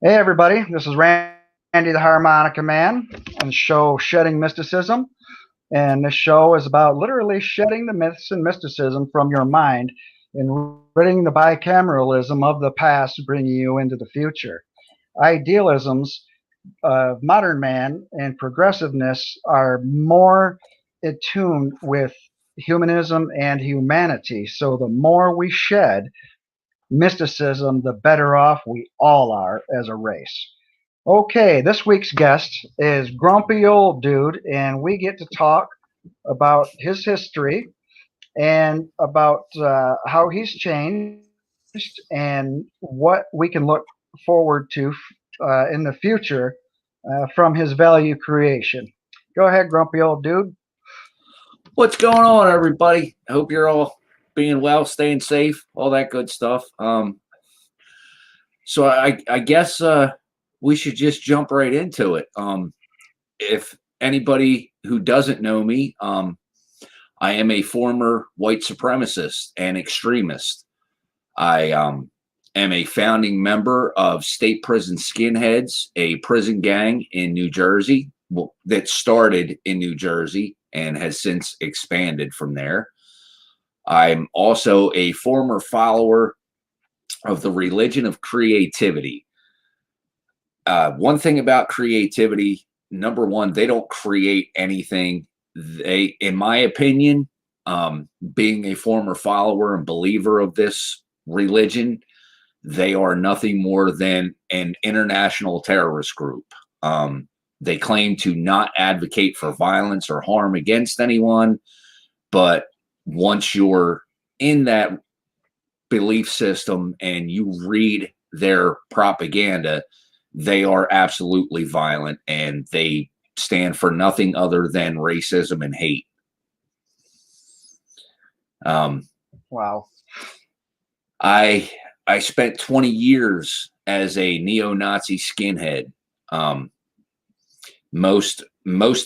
Hey everybody, this is Randy the Harmonica Man on the show Shedding Mysticism. And this show is about literally shedding the myths and mysticism from your mind and ridding the bicameralism of the past, bringing you into the future. Idealisms of modern man and progressiveness are more attuned with humanism and humanity. So the more we shed mysticism, the better off we all are as a race. Okay, this week's guest is Grumpy Old Dude, and we get to talk about his history and about how he's changed and what we can look forward to in the future from his value creation. Go ahead, Grumpy Old Dude. What's going on, everybody? I hope you're all being well, staying safe, all that good stuff. So I guess we should just jump right into it. If anybody who doesn't know me, I am a former white supremacist and extremist. I am a founding member of State Prison Skinheads, a prison gang in New Jersey that started in New Jersey and has since expanded from there. I'm also a former follower of the religion of creativity. One thing about creativity, number one, they don't create anything. They, in my opinion, being a former follower and believer of this religion, they are nothing more than an international terrorist group. They claim to not advocate for violence or harm against anyone, but once you're in that belief system and you read their propaganda, they are absolutely violent and they stand for nothing other than racism and hate. Wow. I spent 20 years as a neo-Nazi skinhead. Most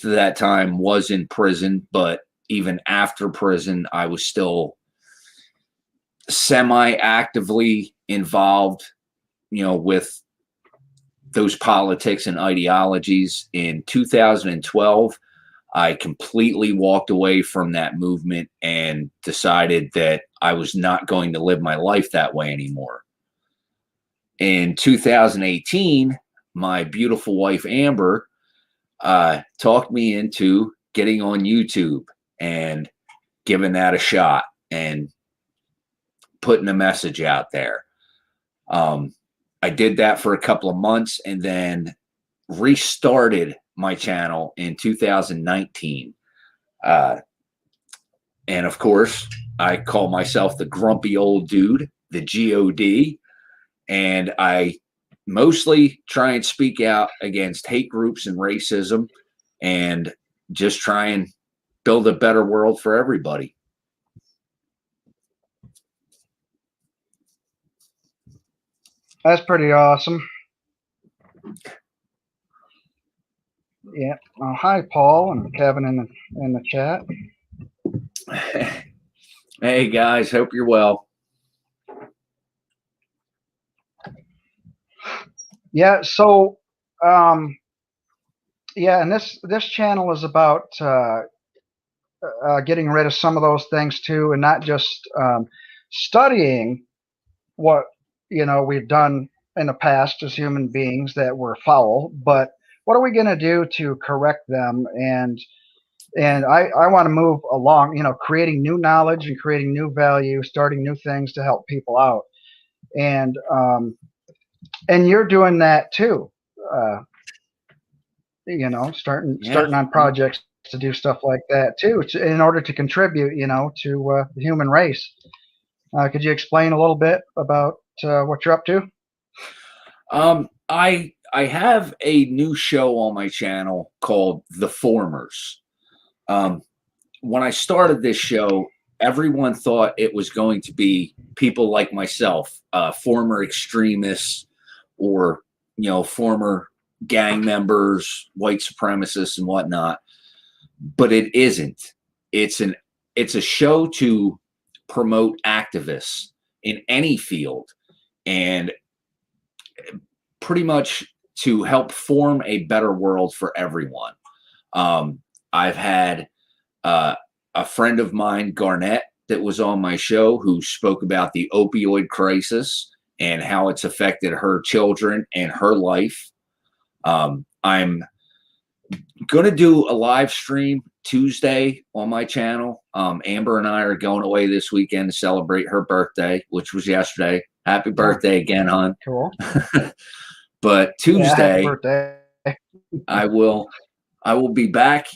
of that time was in prison, but even after prison, I was still semi-actively involved, with those politics and ideologies. In 2012, I completely walked away from that movement and decided that I was not going to live my life that way anymore. In 2018, my beautiful wife, Amber, talked me into getting on YouTube and giving that a shot and putting a message out there. I did that for a couple of months and then restarted my channel in 2019. And of course, I call myself the Grumpy Old Dude, the GOD, and I mostly try and speak out against hate groups and racism and just try and build a better world for everybody. That's pretty awesome. Yeah. Hi, Paul and Kevin in the chat. Hey guys, hope you're well. Yeah. So, yeah, and this channel is about getting rid of some of those things too, and not just studying what we've done in the past as human beings that were foul, but what are we going to do to correct them? And I want to move along, creating new knowledge and creating new value, starting new things to help people out, and you're doing that too. Starting on projects to do stuff like that too, in order to contribute, to the human race. Could you explain a little bit about what you're up to? I have a new show on my channel called The Formers. When I started this show, everyone thought it was going to be people like myself, former extremists or, former gang members, white supremacists and whatnot. But it isn't. It's a show to promote activists in any field. And pretty much to help form a better world for everyone. I've had a friend of mine, Garnett, that was on my show, who spoke about the opioid crisis and how it's affected her children and her life. I'm going to do a live stream Tuesday on my channel. Amber and I are going away this weekend to celebrate her birthday, which was yesterday. Happy birthday again, hon. Cool. But Yeah, happy Tuesday, birthday. I will be back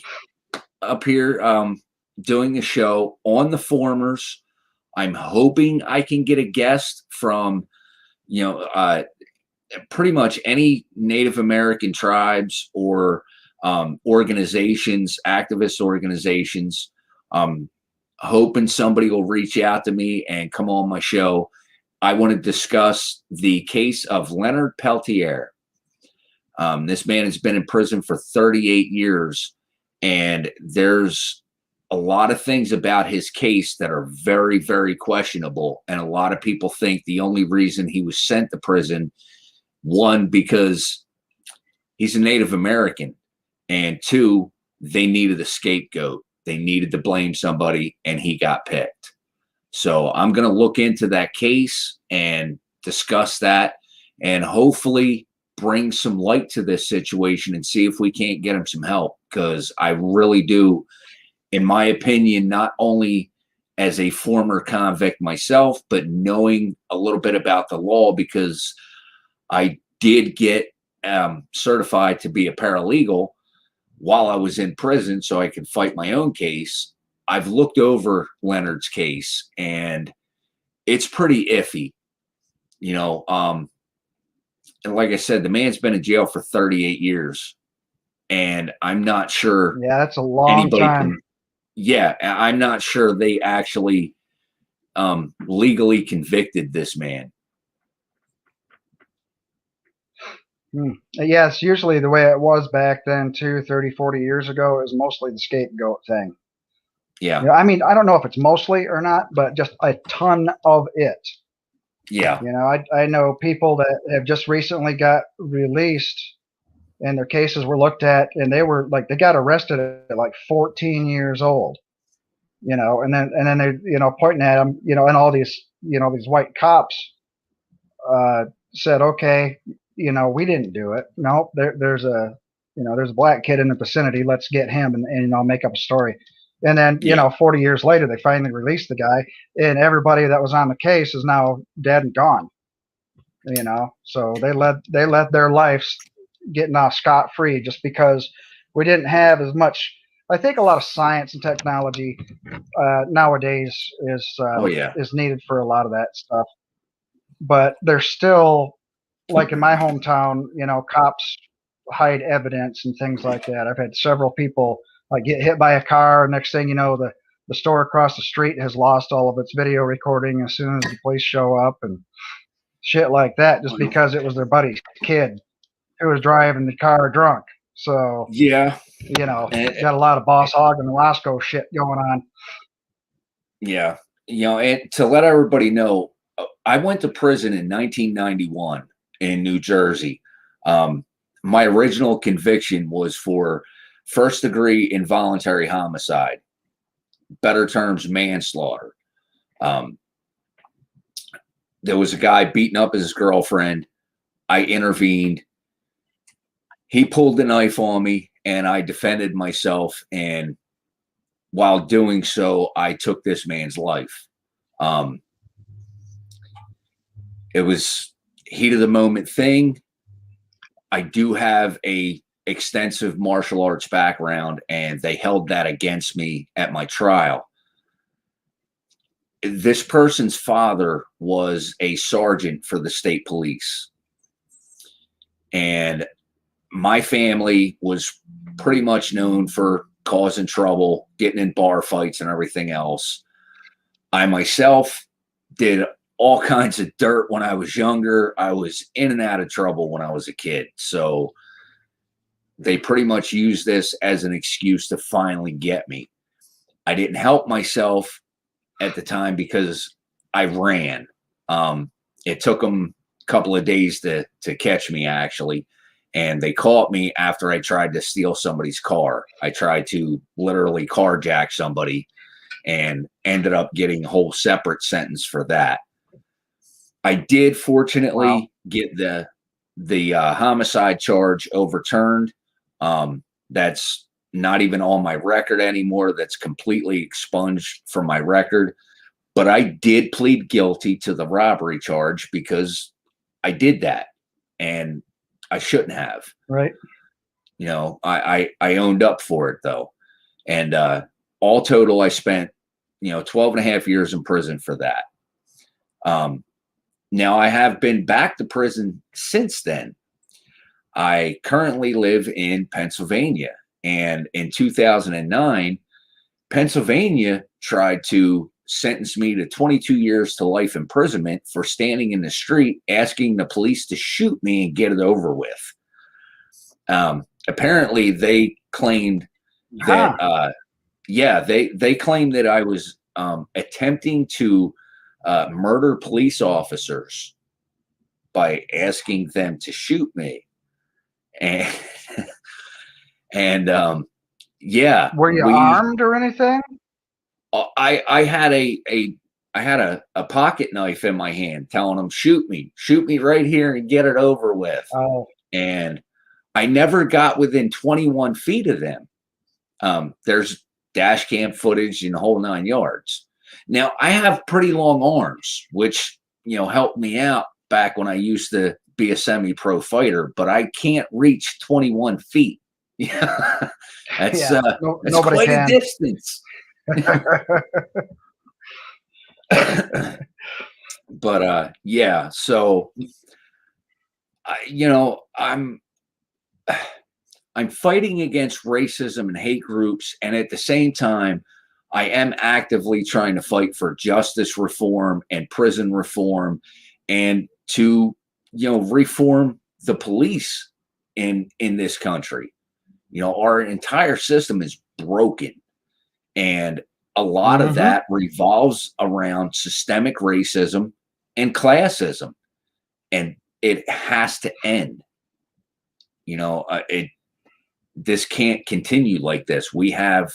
up here doing a show on the formers. I'm hoping I can get a guest from, pretty much any Native American tribes or organizations, activist organizations. Hoping somebody will reach out to me and come on my show. I want to discuss the case of Leonard Peltier. This man has been in prison for 38 years, and there's a lot of things about his case that are very, very questionable. And a lot of people think the only reason he was sent to prison, one, because he's a Native American, and two, they needed a scapegoat. They needed to blame somebody, and he got picked. So I'm going to look into that case and discuss that, and hopefully bring some light to this situation and see if we can't get him some help, because I really do, in my opinion, not only as a former convict myself, but knowing a little bit about the law, because I did get certified to be a paralegal while I was in prison so I could fight my own case. I've looked over Leonard's case, and it's pretty iffy, and like I said, the man's been in jail for 38 years, and I'm not sure. Yeah, that's a long time. I'm not sure they actually legally convicted this man. Yes, usually the way it was back then, too, 30, 40 years ago, it was mostly the scapegoat thing. Yeah. I mean, I don't know if it's mostly or not, but just a ton of it. Yeah. I know people that have just recently got released, and their cases were looked at, and they were like, they got arrested at like 14 years old, and then they, pointing at them, and all these, these white cops said, okay, we didn't do it. No, there's a black kid in the vicinity. Let's get him and I'll make up a story. And then, 40 years later, they finally released the guy, and everybody that was on the case is now dead and gone. So they let their lives getting off scot-free just because we didn't have as much. I think a lot of science and technology nowadays is needed for a lot of that stuff. But there's still, like in my hometown, cops hide evidence and things like that. I've had several people like get hit by a car. Next thing you know, the store across the street has lost all of its video recording as soon as the police show up and shit like that, just because it was their buddy's kid who was driving the car drunk. So got a lot of Boss Hogg and Roscoe shit going on. Yeah, and to let everybody know, I went to prison in 1991 in New Jersey. My original conviction was for first-degree involuntary homicide, better terms, manslaughter. There was a guy beating up his girlfriend. I intervened. He pulled the knife on me, and I defended myself. And while doing so, I took this man's life. It was heat of the moment thing. I do have a extensive martial arts background, and they held that against me at my trial. This person's father was a sergeant for the state police, and my family was pretty much known for causing trouble, getting in bar fights and everything else. I myself did all kinds of dirt when I was younger. I was in and out of trouble when I was a kid. So they pretty much used this as an excuse to finally get me. I didn't help myself at the time because I ran. It took them couple of days to catch me, actually. And they caught me after I tried to steal somebody's car. I tried to literally carjack somebody and ended up getting a whole separate sentence for that. I did fortunately get the homicide charge overturned. That's not even on my record anymore. That's completely expunged from my record. But I did plead guilty to the robbery charge because I did that, and I shouldn't have. Right. You know, I owned up for it though. And all total, I spent, 12 and a half years in prison for that. Now I have been back to prison since then. I currently live in Pennsylvania, and in 2009, Pennsylvania tried to sentence me to 22 years to life imprisonment for standing in the street asking the police to shoot me and get it over with. Apparently they claimed that, they claimed that I was attempting to murder police officers by asking them to shoot me. And, and Were you armed or anything? I had a pocket knife in my hand telling them, shoot me right here and get it over with. Oh. And I never got within 21 feet of them. There's dash cam footage in the whole 9 yards. Now I have pretty long arms, which, helped me out back when I used to be a semi-pro fighter, but I can't reach 21 feet. That's nobody quite can. a distance. But so I'm fighting against racism and hate groups, and at the same time I am actively trying to fight for justice reform and prison reform, and to reform the police in this country. Our entire system is broken, and a lot of that revolves around systemic racism and classism, and it has to end. This can't continue like this. We have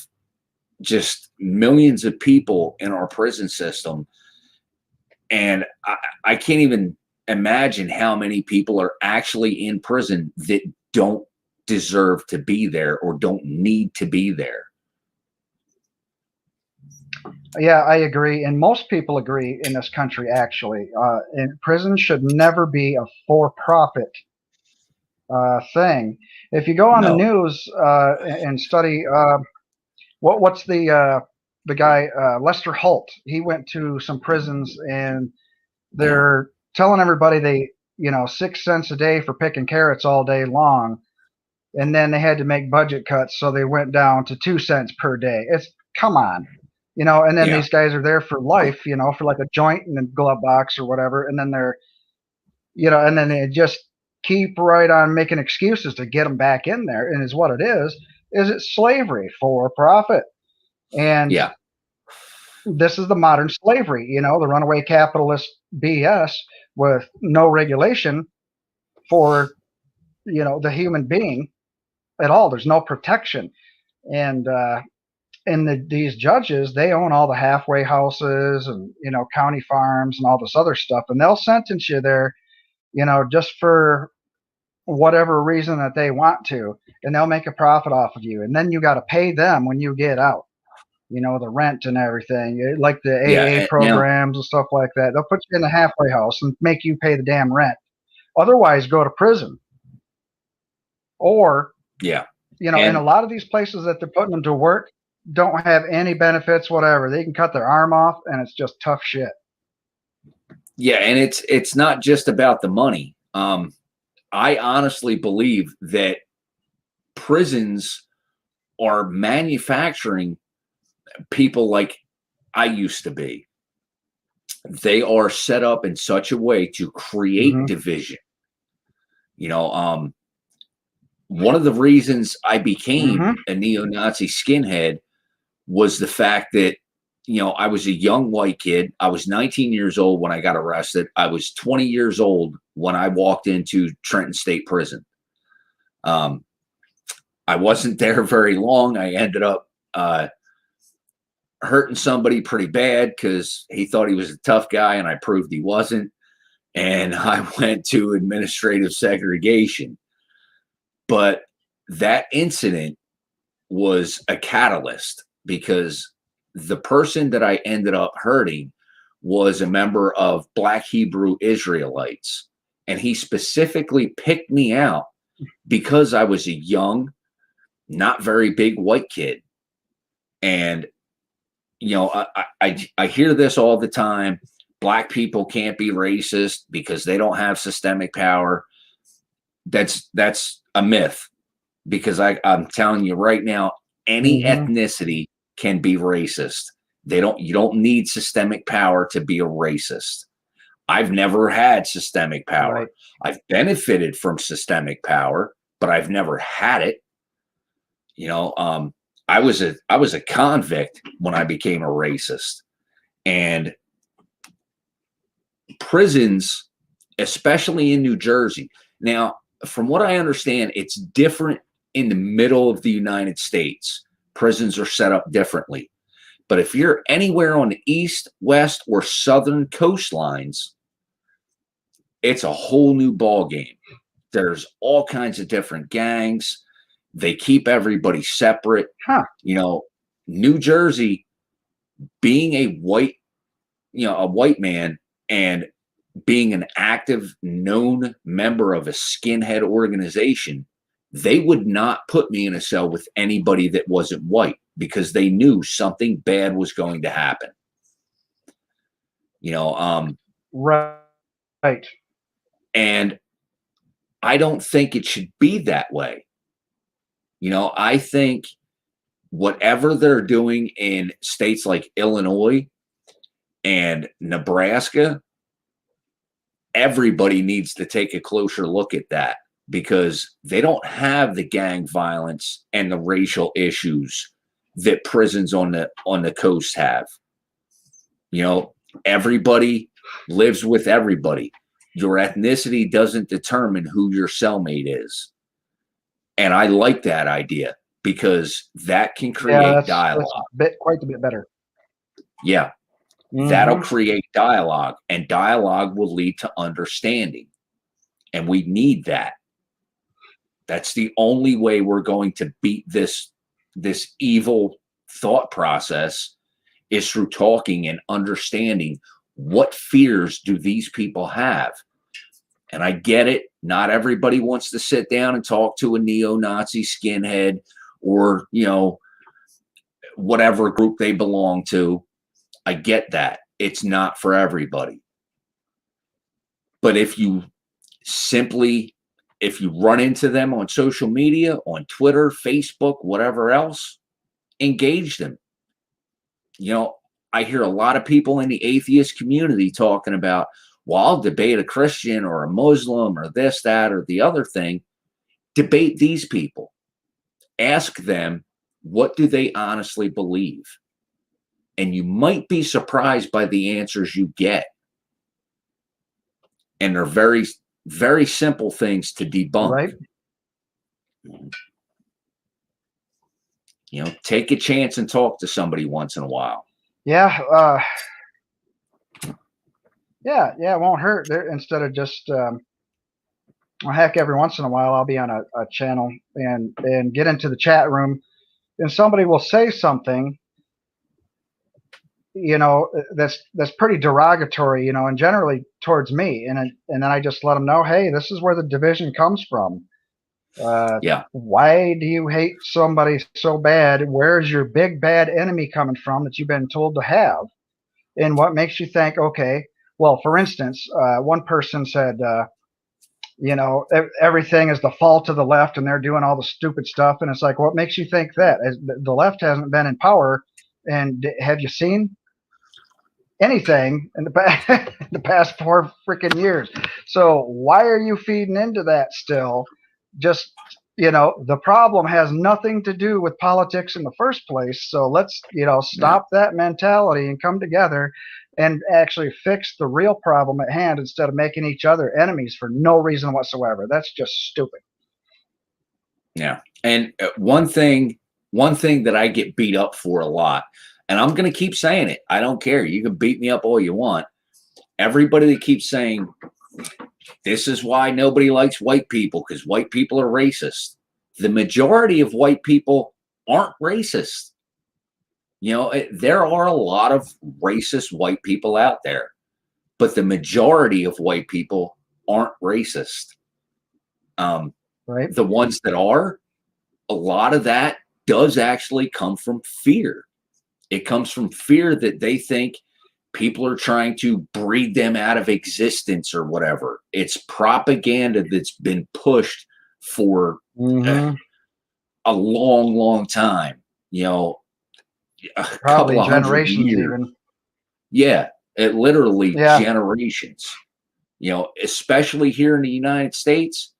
just millions of people in our prison system, and I can't even imagine how many people are actually in prison that don't deserve to be there or don't need to be there. Yeah, I agree. And most people agree in this country, actually. And prison should never be a for-profit thing. If you go on the news and study, what's the guy, Lester Holt, he went to some prisons, and they're telling everybody 6 cents a day for picking carrots all day long. And then they had to make budget cuts, so they went down to 2 cents per day. Come on. And then these guys are there for life, for like a joint in a glove box or whatever. And then they're, and then they just keep right on making excuses to get them back in there. And is what it is it's slavery for profit. And this is the modern slavery, the runaway capitalist BS with no regulation for, the human being at all. There's no protection. And these judges, they own all the halfway houses and, county farms and all this other stuff. And they'll sentence you there, just for whatever reason that they want to. And they'll make a profit off of you. And then you got to pay them when you get out, the rent and everything, like the AA programs and stuff like that. They'll put you in a halfway house and make you pay the damn rent. Otherwise, go to prison. Or, in a lot of these places that they're putting them to work, don't have any benefits, whatever. They can cut their arm off, and it's just tough shit. Yeah, and it's not just about the money. I honestly believe that prisons are manufacturing people like I used to be. They are set up in such a way to create division. One of the reasons I became a neo-Nazi skinhead was the fact that I was a young white kid. I was 19 years old when I got arrested. I was 20 years old when I walked into Trenton State Prison. I wasn't there very long. I ended up hurting somebody pretty bad because he thought he was a tough guy, and I proved he wasn't. And I went to administrative segregation. But that incident was a catalyst, because the person that I ended up hurting was a member of Black Hebrew Israelites. And he specifically picked me out because I was a young, not very big white kid. And, I hear this all the time. Black people can't be racist because they don't have systemic power. That's a myth, because I'm telling you right now, any ethnicity can be racist. You don't need systemic power to be a racist. I've never had systemic power. Right. I've benefited from systemic power, but I've never had it. I was a convict when I became a racist. And prisons, especially in New Jersey. Now, from what I understand, it's different in the middle of the United States. Prisons are set up differently. But if you're anywhere on the east, west, or southern coastlines, it's a whole new ball game. There's all kinds of different gangs. They keep everybody separate. New Jersey, being a white man and being an active, known member of a skinhead organization, they would not put me in a cell with anybody that wasn't white, because they knew something bad was going to happen. Right. And I don't think it should be that way. I think whatever they're doing in states like Illinois and Nebraska, everybody needs to take a closer look at that, because they don't have the gang violence and the racial issues that prisons on the coast have. Everybody lives with everybody. Your ethnicity doesn't determine who your cellmate is. And I like that idea, because that can create dialogue. That's quite a bit better. Yeah. That'll create dialogue, and dialogue will lead to understanding. And we need that. That's the only way we're going to beat this evil thought process, is through talking and understanding what fears do these people have. And I get it. Not everybody wants to sit down and talk to a neo-Nazi skinhead or, whatever group they belong to. I get that. It's not for everybody. But if you run into them on social media, on Twitter, Facebook, whatever else, engage them. I hear a lot of people in the atheist community talking about, well, I'll debate a Christian or a Muslim or this, that, or the other thing. Debate these people. Ask them, what do they honestly believe? And you might be surprised by the answers you get. And they're very, very simple things to debunk. Right. Take a chance and talk to somebody once in a while. Yeah. It won't hurt. Instead of just, heck, every once in a while I'll be on a channel and get into the chat room, and somebody will say something, that's pretty derogatory, and generally towards me, and then I just let them know, hey, this is where the division comes from. Why do you hate somebody so bad? Where's your big bad enemy coming from that you've been told to have? And what makes you think, okay, well, for instance, one person said, everything is the fault of the left and they're doing all the stupid stuff. And it's like, what makes you think that? The left hasn't been in power. And have you seen anything in the past 4 freaking years? So why are you feeding into that still? Just the problem has nothing to do with politics in the first place. So let's, Yeah. stop that mentality and come together and actually fix the real problem at hand instead of making each other enemies for no reason whatsoever. That's just stupid. Yeah. And one thing that I get beat up for a lot, and I'm going to keep saying it. I don't care. You can beat me up all you want. Everybody that keeps saying this is why nobody likes white people, because white people are racist. The majority of white people aren't racist. There are a lot of racist white people out there, but the majority of white people aren't racist. Right? The ones that are, a lot of that does actually come from fear. It comes from fear that they think people are trying to breed them out of existence or whatever. It's propaganda that's been pushed for Mm-hmm. a long, long time. A Probably couple of hundred generations years. even. Yeah, it literally Yeah. generations. Especially here in the United States,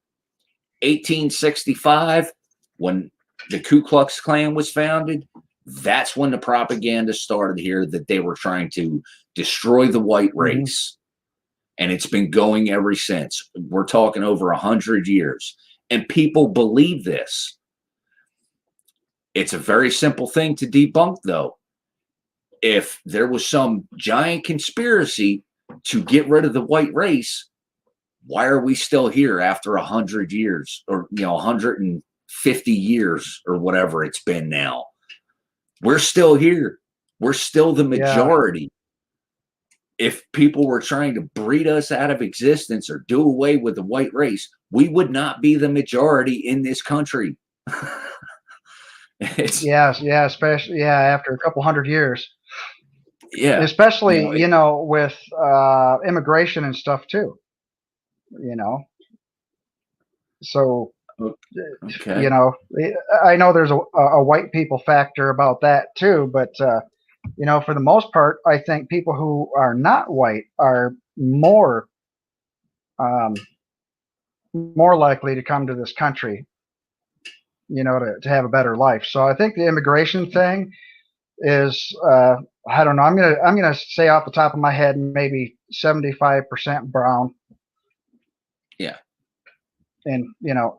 1865, when the Ku Klux Klan was founded, that's when the propaganda started here that they were trying to destroy the white Mm-hmm. race. And it's been going ever since. We're talking over 100 years. And people believe this. It's a very simple thing to debunk, though. If there was some giant conspiracy to get rid of the white race, why are we still here after 100 years or 150 years or whatever it's been now? We're still here. We're still the Yeah. majority. If people were trying to breed us out of existence or do away with the white race, we would not be the majority in this country. It's Yeah, especially after a couple hundred years. yeah, Especially, it, with immigration and stuff too, you know. So, you okay. know, I know there's a white people factor about that too, but for the most part, I think people who are not white are um, more likely to come to this country, to have a better life. So I think the immigration thing is, I don't know. I'm gonna say off the top of my head, maybe 75% brown, Yeah. in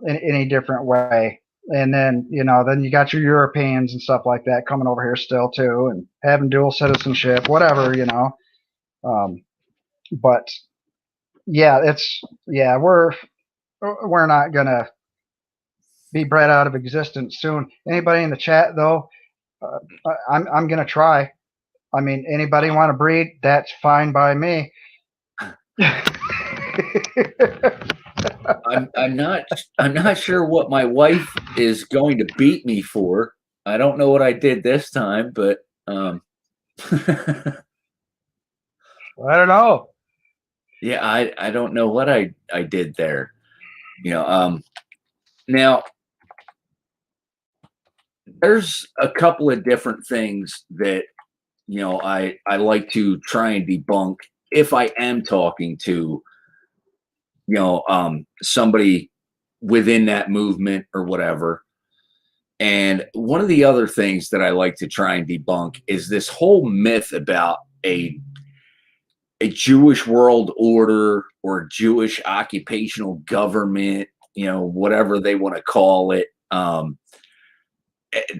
any different way. And then you got your Europeans and stuff like that coming over here still too, and having dual citizenship, whatever. Um, but yeah, we're not gonna be bred out of existence soon. Anybody in the chat though, I'm gonna try. I mean, anybody want to breed? That's fine by me. I'm not sure what my wife is going to beat me for. I don't know what I did this time, but I don't know. yeah, I don't know what I did there. Now there's a couple of different things that I like to try and debunk if I am talking to somebody within that movement or whatever. And one of the other things that I like to try and debunk is this whole myth about a Jewish world order or Jewish occupational government, whatever they want to call it.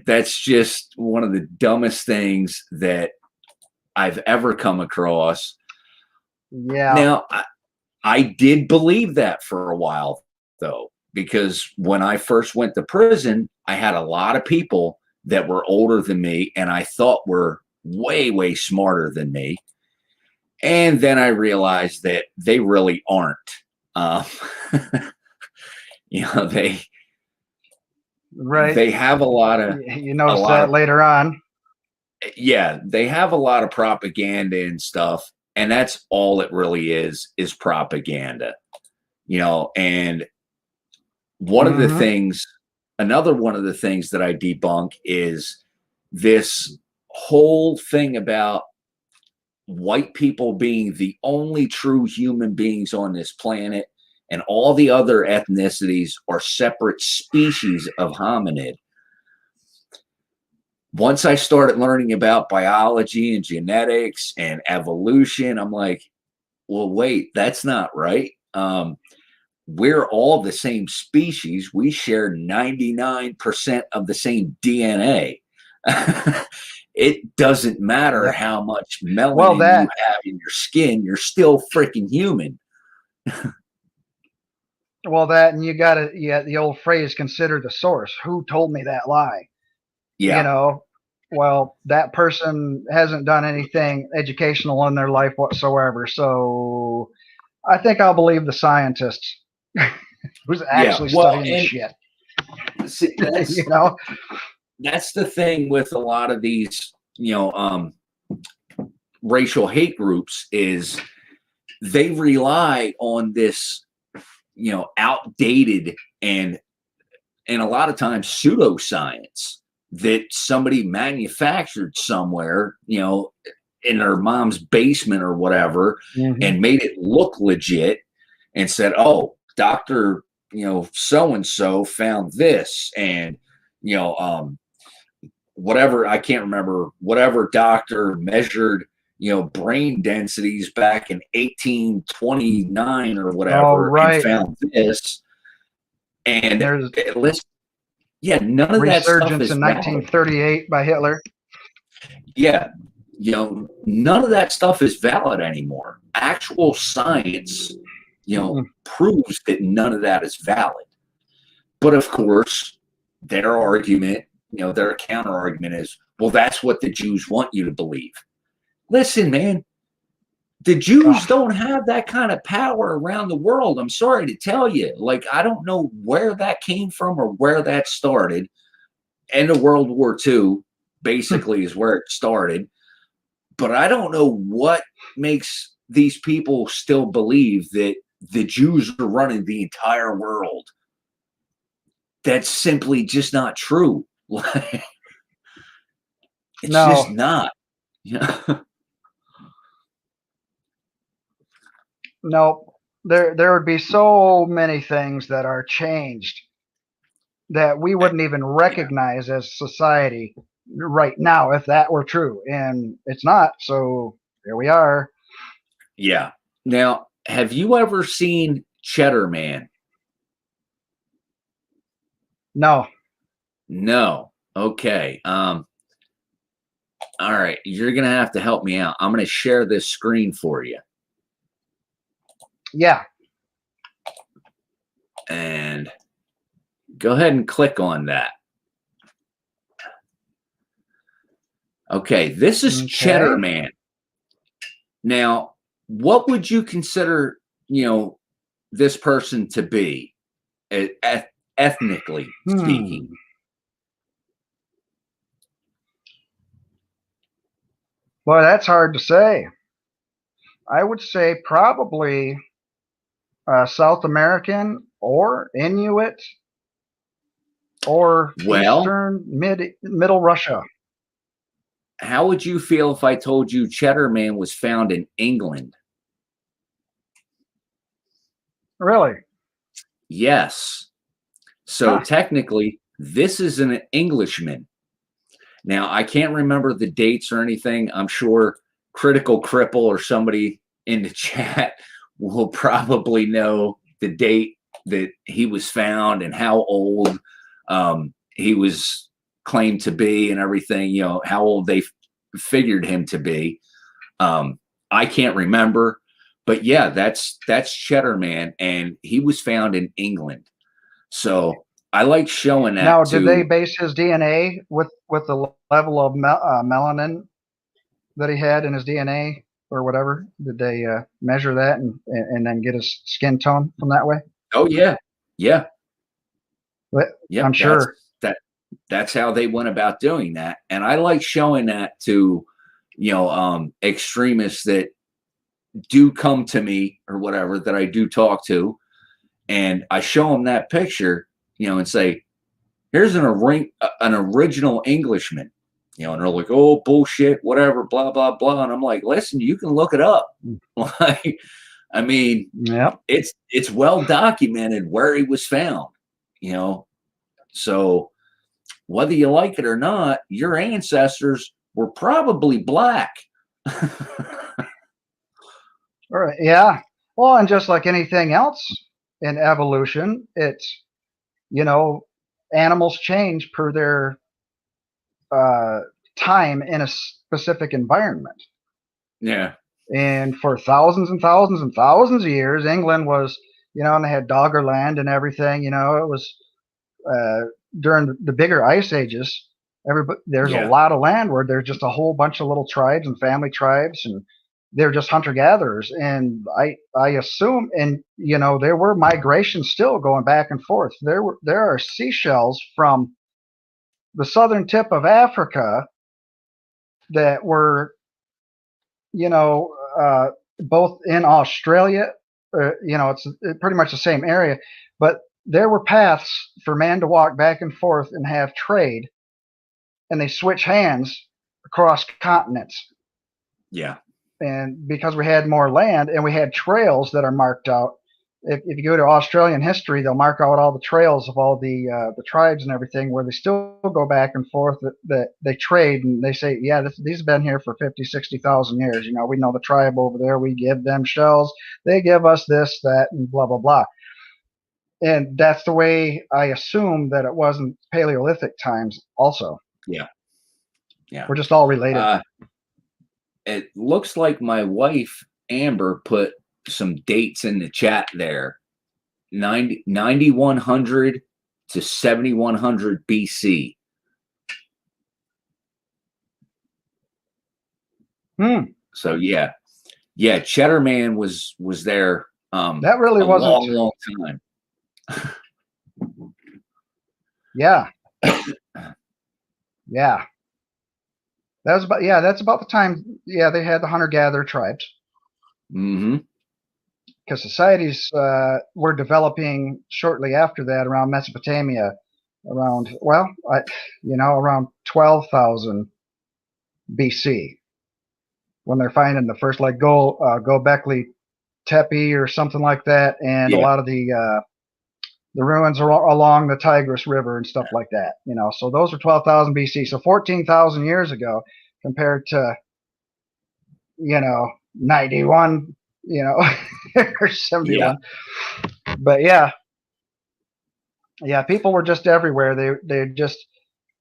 That's just one of the dumbest things that I've ever come across. Yeah. Now, I did believe that for a while, though, because when I first went to prison, I had a lot of people that were older than me and I thought were way, way smarter than me. And then I realized that they really aren't. Um, they Right. they have a lot of You a notice lot that of later on. yeah, they have a lot of propaganda and stuff, and that's all it really is propaganda. And one of the Hmm. things another one of the things that I debunk is this whole thing about white people being the only true human beings on this planet and all the other ethnicities are separate species of hominid. Once I started learning about biology and genetics and evolution, I'm like, well, wait, that's not right. We're all the same species. We share 99% of the same DNA. It doesn't matter how much melanin you have in your skin, you're still freaking human. Well, that, and you got to, the old phrase, consider the source. Who told me that lie? Yeah. You know, well, that person hasn't done anything educational in their life whatsoever. So I think I'll believe the scientist who's actually studying the shit. See, you know, that's the thing with a lot of these, racial hate groups, is they rely on this, outdated and a lot of times pseudoscience that somebody manufactured somewhere, in their mom's basement or whatever, and made it look legit and said, oh, Dr. So-and-so found this, and, whatever, I can't remember, whatever doctor measured, brain densities back in 1829 or whatever, and found this. And there's none of that stuff is in 1938 by Hitler. Yeah, none of that stuff is valid anymore. Actual science, proves that none of that is valid. But of course, their argument, their counter argument is, well, that's what the Jews want you to believe. Listen, man, the Jews don't have that kind of power around the world. I'm sorry to tell you. Like, I don't know where that came from or where that started. End of World War II, basically, is where it started. But I don't know what makes these people still believe that the Jews are running the entire world. That's simply just not true. It's just not. No, there would be so many things that are changed that we wouldn't even recognize as society right now if that were true, and it's not. So here we are. Yeah. Now, have you ever seen Cheddar Man? No. Okay. All right, you're gonna have to help me out. I'm gonna share this screen for you. Yeah. And go ahead and click on that. Okay, this is Cheddar Man. Now, what would you consider, this person to be, ethnically speaking? Well, that's hard to say. I would say probably South American or Inuit or Eastern Middle Russia. How would you feel if I told you Cheddar Man was found in England? Really? Yes. So technically, this is an Englishman. Now, I can't remember the dates or anything. I'm sure Critical Cripple or somebody in the chat will probably know the date that he was found and how old he was claimed to be and everything, how old they figured him to be. I can't remember, but yeah, that's Cheddar Man, and he was found in England. So I like showing that. Now, did they base his DNA with the level of melanin that he had in his DNA or whatever? Did they measure that and then get his skin tone from that way? Oh yeah, yeah, I'm sure that's how they went about doing that. And I like showing that to extremists that do come to me or whatever, that I do talk to, and I show them that picture, and say, here's an original Englishman, and they're like, oh, bullshit, whatever, blah, blah, blah. And I'm like, listen, you can look it up. Like, I mean, Yep. it's well documented where he was found, you know. So whether you like it or not, your ancestors were probably black. All right. Yeah. Well, and just like anything else in evolution, it's, you know, animals change per their uh, time in a specific environment. Yeah. And for thousands and thousands and thousands of years, England was, and they had Doggerland and everything. It was during the bigger ice ages. There's a Yeah. lot of land where there's just a whole bunch of little tribes and family tribes, and they're just hunter gatherers. And I assume, and there were migrations still going back and forth. There are seashells from the southern tip of Africa that were, you know, uh, both in Australia. It's pretty much the same area, but there were paths for man to walk back and forth and have trade, and they switch hands across continents. Yeah. And because we had more land and we had trails that are marked out, if you go to Australian history, they'll mark out all the trails of all the tribes and everything where they still go back and forth, that they trade, and they say, yeah, these have been here for 50, 60,000 years. We know the tribe over there. We give them shells. They give us this, that, and blah, blah, blah. And that's the way I assume that it was in Paleolithic times also. Yeah. Yeah. We're just all related. It looks like my wife, Amber, put some dates in the chat there. 9100 to 7100 BC. So yeah, Cheddar Man was there. That really wasn't long time. Yeah. Yeah. That's about the time. Yeah, they had the hunter-gatherer tribes. Mm-hmm. Because societies were developing shortly after that around Mesopotamia, around 12,000 BC, when they're finding the first Gobekli Tepe or something like that, and a lot of the ruins are along the Tigris River and stuff like that. So those are 12,000 BC. So 14,000 years ago, compared to 91. Or 71. But yeah, people were just everywhere. They're just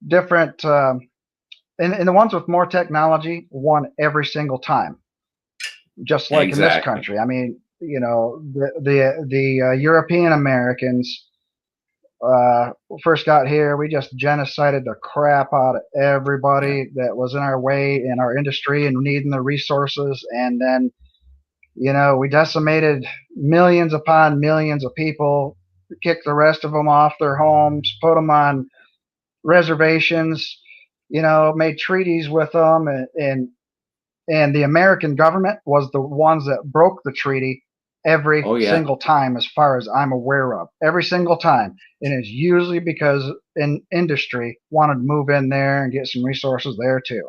different. And the ones with more technology won every single time, just like in this country. I mean, the European Americans first got here, we just genocided the crap out of everybody that was in our way in our industry and needing the resources, and then we decimated millions upon millions of people, kicked the rest of them off their homes, put them on reservations, made treaties with them. And the American government was the ones that broke the treaty every single time, as far as I'm aware of. Every single time. And it's usually because an industry wanted to move in there and get some resources there too.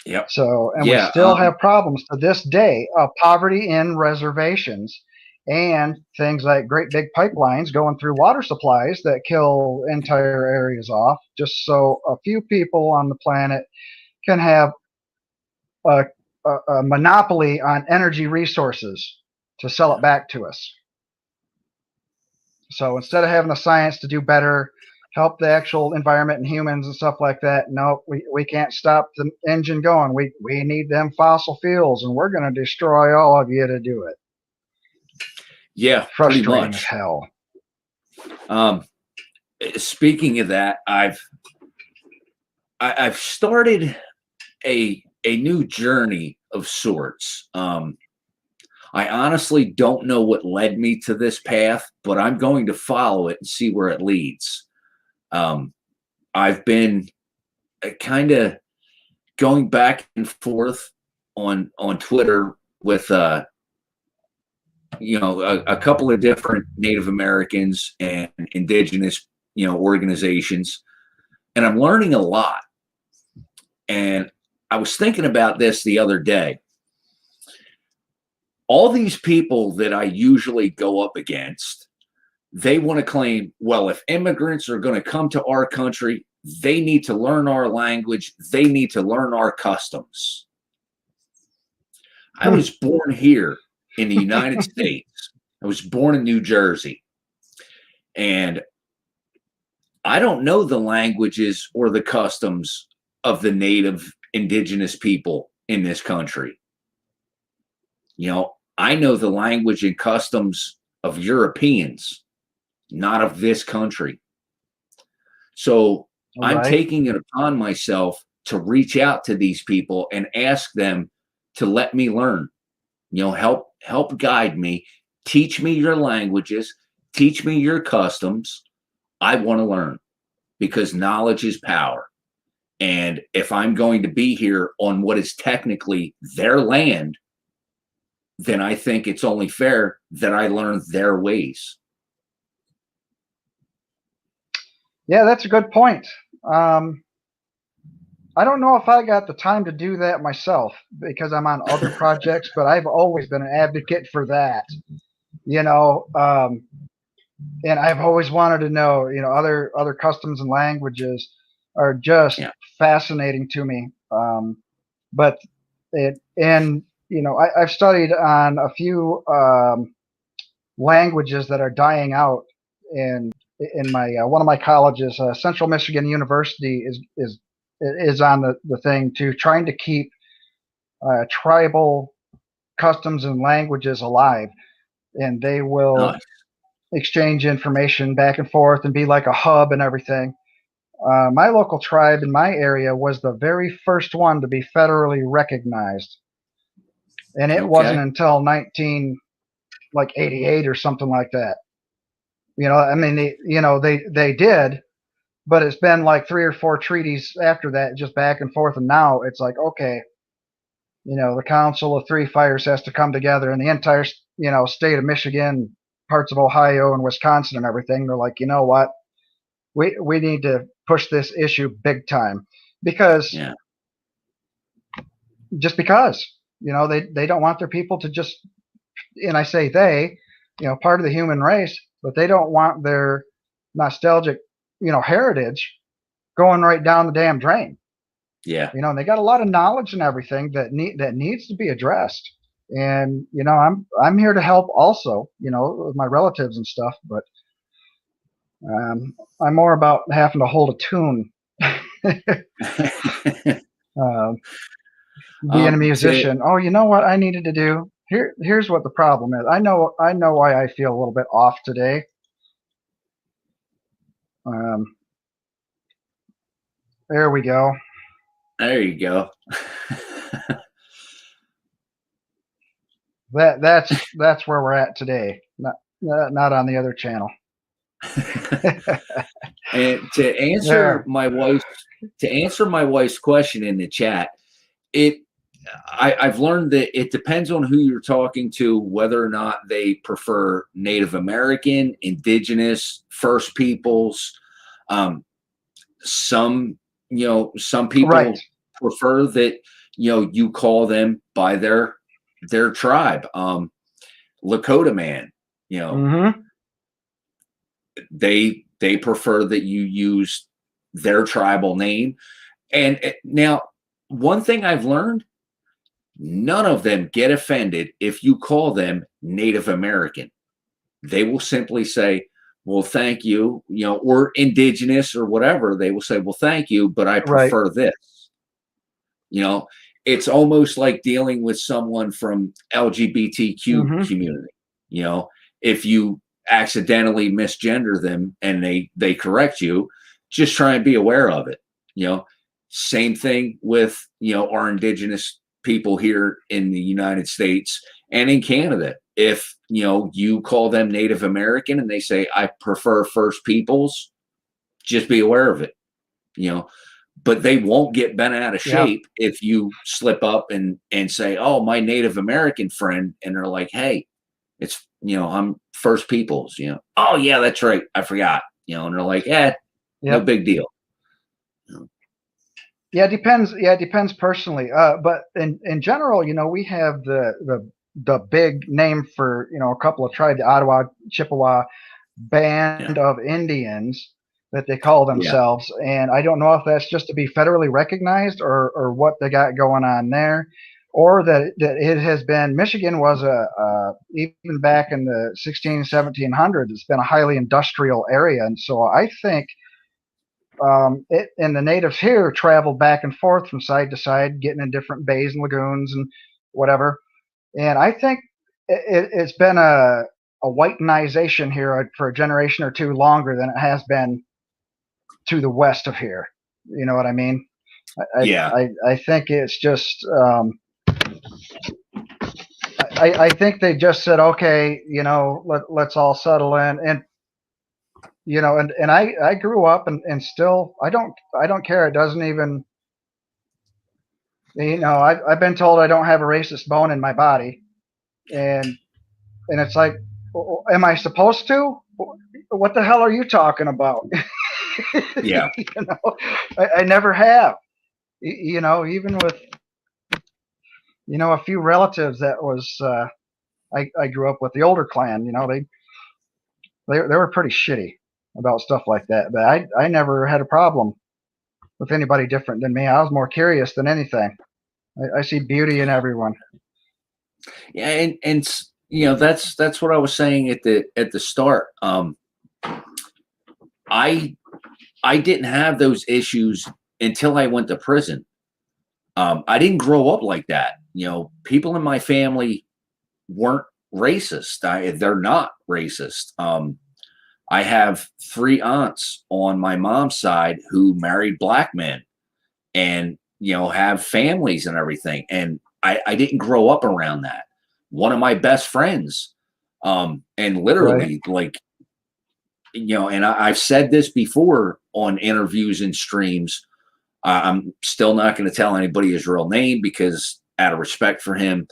Yep. So, and we still have problems to this day of poverty in reservations, and things like great big pipelines going through water supplies that kill entire areas off, just so a few people on the planet can have a monopoly on energy resources to sell it back to us. So instead of having the science to do better, help the actual environment and humans and stuff like that, no, we can't stop the engine going. We need them fossil fuels, and we're going to destroy all of you to do it. Yeah, frustrating pretty much. As hell. Speaking of that, I've started a new journey of sorts. I honestly don't know what led me to this path, but I'm going to follow it and see where it leads. I've been kind of going back and forth on Twitter with a couple of different Native Americans and indigenous organizations, and I'm learning a lot. And I was thinking about this the other day. all these people that I usually go up against, they want to claim, well, if immigrants are going to come to our country, they need to learn our language. They need to learn our customs. I was born here in the United States. I was born in New Jersey. And I don't know the languages or the customs of the native indigenous people in this country. You know, I know the language and customs of Europeans, not of this country. So I'm taking it upon myself to reach out to these people and ask them to let me learn, you know, help guide me, teach me your languages, teach me your customs. I want to learn, because knowledge is power. And if I'm going to be here on what is technically their land, then I think it's only fair that I learn their ways. Yeah, that's a good point. I don't know if I got the time to do that myself because I'm on other projects, but I've always been an advocate for that, you know, and I've always wanted to know, you know, other customs and languages are just fascinating to me. But you know, I've studied on a few languages that are dying out in my one of my colleges. Central Michigan University is on the thing to trying to keep tribal customs and languages alive, and they will exchange information back and forth and be like a hub and everything. My local tribe in my area was the very first one to be federally recognized, and it wasn't until 1988 or something like that. You know, I mean, they did, but it's been like 3 or 4 treaties after that, just back and forth, and now it's like, okay, you know, the Council of Three Fires has to come together, and the entire, you know, state of Michigan, parts of Ohio and Wisconsin and everything. They're like, you know what, we need to push this issue big time, because just because, you know, they don't want their people to just, and I say they, you know, part of the human race, but they don't want their nostalgic, you know, heritage going right down the damn drain. Yeah. You know, and they got a lot of knowledge and everything that needs to be addressed. And, you know, I'm here to help also, you know, with my relatives and stuff, but I'm more about having to hold a tune. Being a musician. Oh, you know what I needed to do? Here's what the problem is. I know why I feel a little bit off today. There we go. There you go. That's where we're at today. Not on the other channel. And to answer my wife's question in the chat, I've learned that it depends on who you're talking to, whether or not they prefer Native American, indigenous, First Peoples. Some people prefer that, you know, you call them by their tribe. Lakota man, you know, they prefer that you use their tribal name. And now, one thing I've learned, none of them get offended if you call them Native American. They will simply say, well, thank you, you know, or indigenous or whatever. They will say, well, thank you, but I prefer this. You know, it's almost like dealing with someone from LGBTQ community. You know, if you accidentally misgender them and they correct you, just try and be aware of it. You know, same thing with, you know, our indigenous people here in the United States and in Canada. If, you know, you call them Native American and they say, I prefer First Peoples, just be aware of it, you know, but they won't get bent out of shape if you slip up and say, oh, my Native American friend. And they're like, hey, it's, you know, I'm First Peoples, you know, oh yeah, that's right, I forgot, you know, and they're like, no big deal. Yeah, it depends. Yeah, it depends personally. But in general, you know, we have the the big name for, a couple of tribes, the Ottawa, Chippewa Band Yeah. of Indians that they call Yeah. themselves. And I don't know if that's just to be federally recognized or what they got going on there, or that it has been, Michigan was even back in the 1700s, it's been a highly industrial area. And so I think and the natives here traveled back and forth from side to side, getting in different bays and lagoons and whatever. And I think it's been a whitenization here for a generation or two longer than it has been to the west of here. You know what I mean? Yeah. I think it's just I think they just said, okay, let's all settle in. And and I grew up and still I don't care. It doesn't even, I've been told I don't have a racist bone in my body, and it's like, am I supposed to? What the hell are you talking about? Yeah. I never have. Even with a few relatives that was I grew up with, the older clan. They were pretty shitty about stuff like that. But I never had a problem with anybody different than me. I was more curious than anything. I see beauty in everyone. Yeah, and that's what I was saying at the start. I didn't have those issues until I went to prison. I didn't grow up like that. People in my family weren't racist. They're not racist. I have 3 aunts on my mom's side who married black men and, have families and everything. And I didn't grow up around that. One of my best friends, and literally Right. and I've said this before on interviews and streams. I'm still not going to tell anybody his real name because out of respect for him,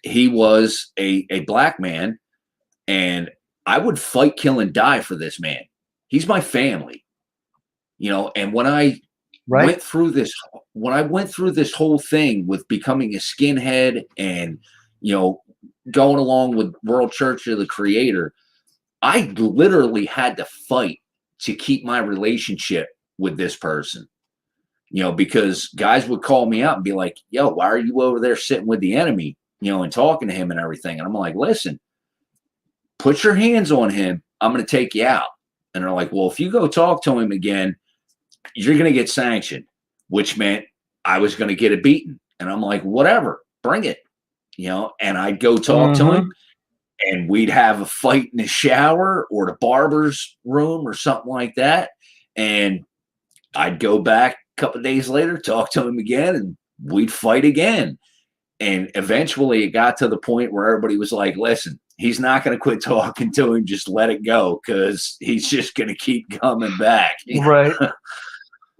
he was a black man, and I would fight, kill, and die for this man. He's my family, and when I Right. went through this whole thing with becoming a skinhead and, going along with World Church of the Creator, I literally had to fight to keep my relationship with this person, because guys would call me out and be like, yo, why are you over there sitting with the enemy, and talking to him and everything? And I'm like, listen, put your hands on him. I'm going to take you out. And they're like, well, if you go talk to him again, you're going to get sanctioned, which meant I was going to get a beating. And I'm like, whatever, bring it, and I'd go talk to him, and we'd have a fight in the shower or the barber's room or something like that. And I'd go back a couple of days later, talk to him again, and we'd fight again. And eventually it got to the point where everybody was like, listen, he's not going to quit talking to him. Just let it go, because he's just going to keep coming back. Right.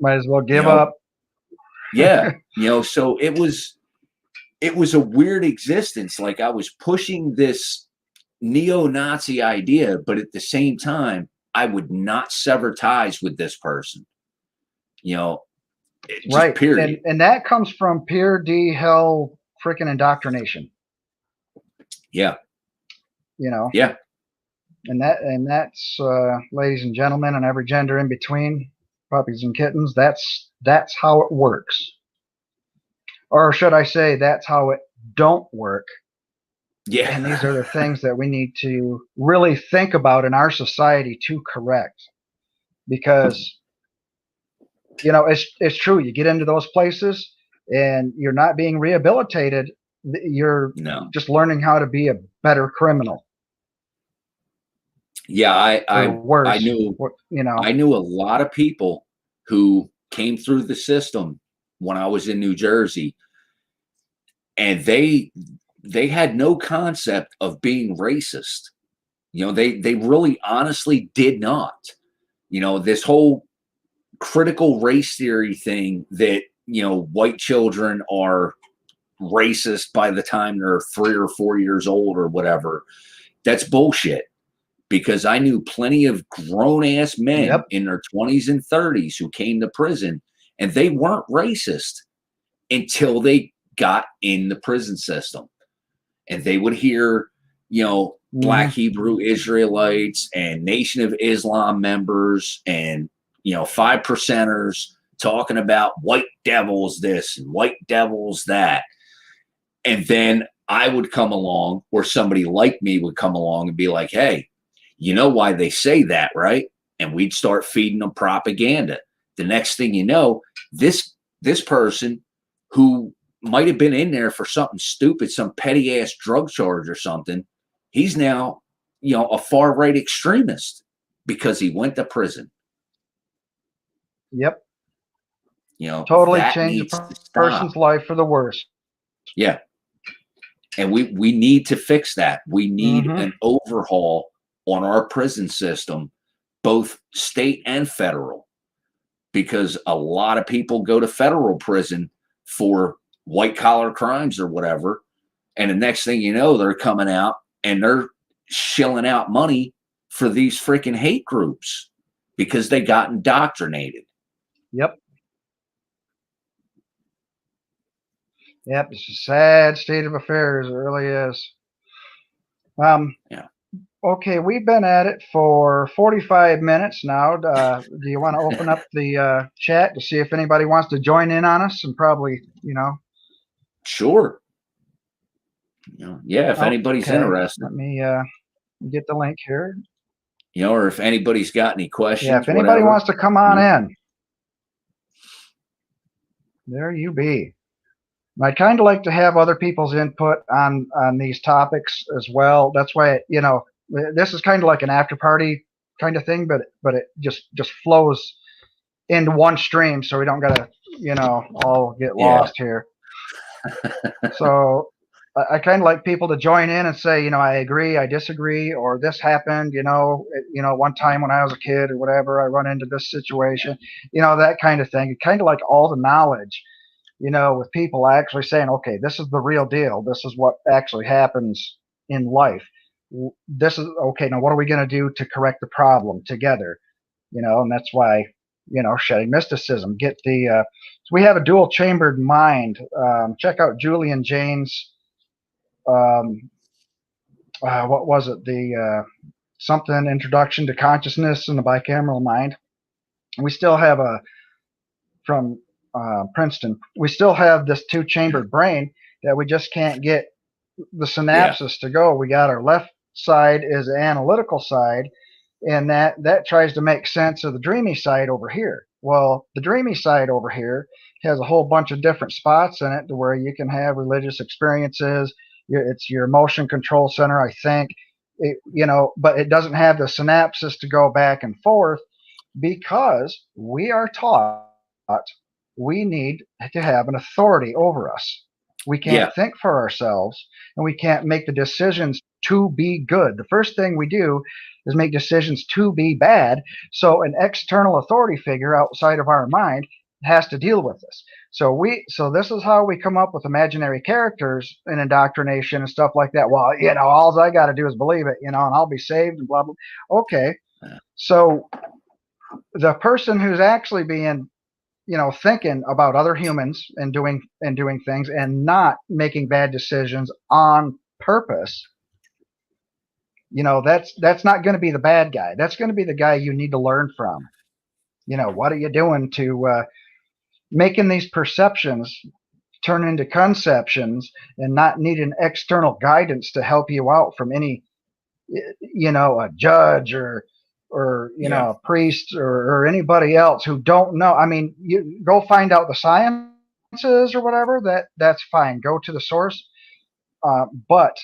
Might as well give up. Yeah. So it was a weird existence. Like, I was pushing this neo-Nazi idea, but at the same time, I would not sever ties with this person. Right. Period. And that comes from pure D hell freaking indoctrination. Yeah. Yeah. And that's ladies and gentlemen, and every gender in between, puppies and kittens, that's how it works. Or should I say, that's how it don't work. Yeah. And these are the things that we need to really think about in our society to correct. Because it's true, you get into those places and you're not being rehabilitated, you're just learning how to be a better criminal. Yeah, I knew I knew a lot of people who came through the system when I was in New Jersey, and they had no concept of being racist. They really honestly did not. This whole critical race theory thing that, white children are racist by the time they're 3 or 4 years old or whatever. That's bullshit. Because I knew plenty of grown ass men in their 20s and 30s who came to prison, and they weren't racist until they got in the prison system, and they would hear, Black Hebrew Israelites and Nation of Islam members and, 5%ers talking about white devils this and white devils that. And then I would come along, or somebody like me would come along and be like, hey, you know why they say that, right? And we'd start feeding them propaganda. The next thing you know, this person who might have been in there for something stupid, some petty ass drug charge or something, he's now, a far right extremist because he went to prison. Yep. Totally change a person's life for the worse. Yeah. And we need to fix that. We need an overhaul on our prison system, both state and federal, because a lot of people go to federal prison for white collar crimes or whatever. And the next thing you know, they're coming out and they're shilling out money for these freaking hate groups because they got indoctrinated. Yep. Yep. It's a sad state of affairs. It really is. Yeah. Okay, we've been at it for 45 minutes now. Do you want to open up the chat to see if anybody wants to join in on us? And probably, Sure. Yeah, if anybody's interested. Let me get the link here. Or if anybody's got any questions. Yeah, if anybody wants to come on in. There you be. I'd kind of like to have other people's input on these topics as well. That's why, this is kind of like an after party kind of thing, but it just flows into one stream, so we don't gotta, all get lost here. So I kind of like people to join in and say, I agree, I disagree, or this happened, one time when I was a kid or whatever, I run into this situation, that kind of thing. Kind of like all the knowledge, with people actually saying, okay, this is the real deal. This is what actually happens in life. This is okay. Now, what are we going to do to correct the problem together? And that's why, shedding mysticism. Get the. So we have a dual chambered mind. Check out Julian Jaynes. What was it? The something introduction to consciousness and the bicameral mind. And we still have from Princeton. We still have this two-chambered brain that we just can't get the synapses to go. We got our left side is the analytical side, and that tries to make sense of the dreamy side over here. Well, the dreamy side over here has a whole bunch of different spots in it to where you can have religious experiences. It's your emotion control center, I think. But it doesn't have the synapses to go back and forth because we are taught we need to have an authority over us. We can't think for ourselves, and we can't make the decisions to be good. The first thing we do is make decisions to be bad. So an external authority figure outside of our mind has to deal with this. So this is how we come up with imaginary characters and indoctrination and stuff like that. Well, all I got to do is believe it, and I'll be saved and blah, blah. Okay. So the person who's actually being thinking about other humans and doing things and not making bad decisions on purpose, that's not going to be the bad guy. That's going to be the guy you need to learn from. What are you doing to making these perceptions turn into conceptions and not needing external guidance to help you out from any, a judge or a priest or anybody else who don't know. I mean, you go find out the sciences or whatever, that's fine. Go to the source. But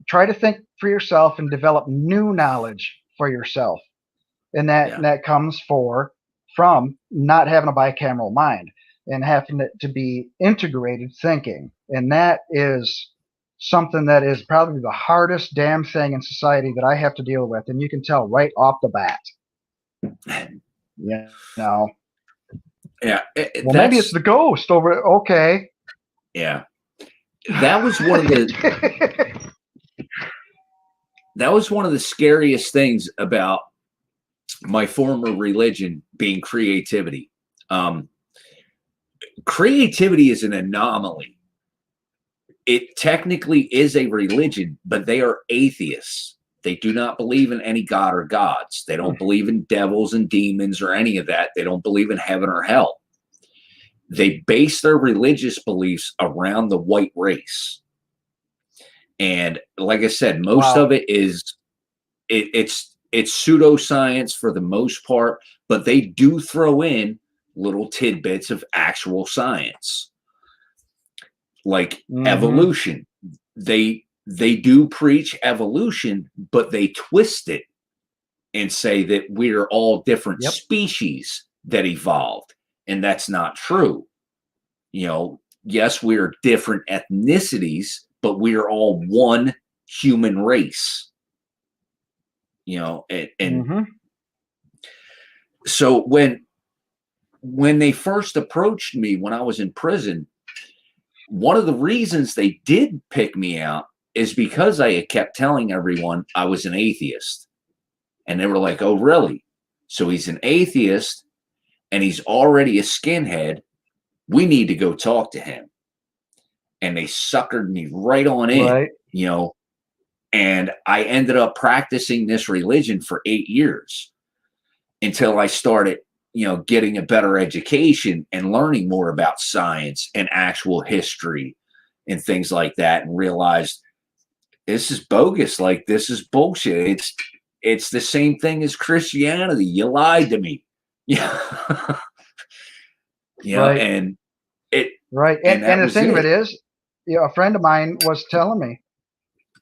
try to think for yourself and develop new knowledge for yourself. And that comes from not having a bicameral mind and having it to be integrated thinking. And that is something that is probably the hardest damn thing in society that I have to deal with. And you can tell right off the bat. Yeah. Well, maybe it's the ghost over. Okay. Yeah. That was one of the scariest things about my former religion being creativity. creativity is an anomaly. It technically is a religion, but they are atheists. They do not believe in any god or gods. They don't believe in devils and demons or any of that. They don't believe in heaven or hell. They base their religious beliefs around the white race. And like I said, most Wow. of it is it's pseudoscience for the most part, but they do throw in little tidbits of actual science, like evolution. They do preach evolution, but they twist it and say that we're all different species that evolved, and that's not true. You know, yes, we're different ethnicities, but we are all one human race. You know, and so when they first approached me when I was in prison, one of the reasons they did pick me out is because I had kept telling everyone I was an atheist. And they were like, oh, really? So he's an atheist and he's already a skinhead. We need to go talk to him. And they suckered me right on in, you know, and I ended up practicing this religion for 8 years until I started, you know, getting a better education and learning more about science and actual history and things like that, and realized this is bogus. Like, this is bullshit. It's the same thing as Christianity. You lied to me. Yeah. You know, and it And the thing of it is, you know, a friend of mine was telling me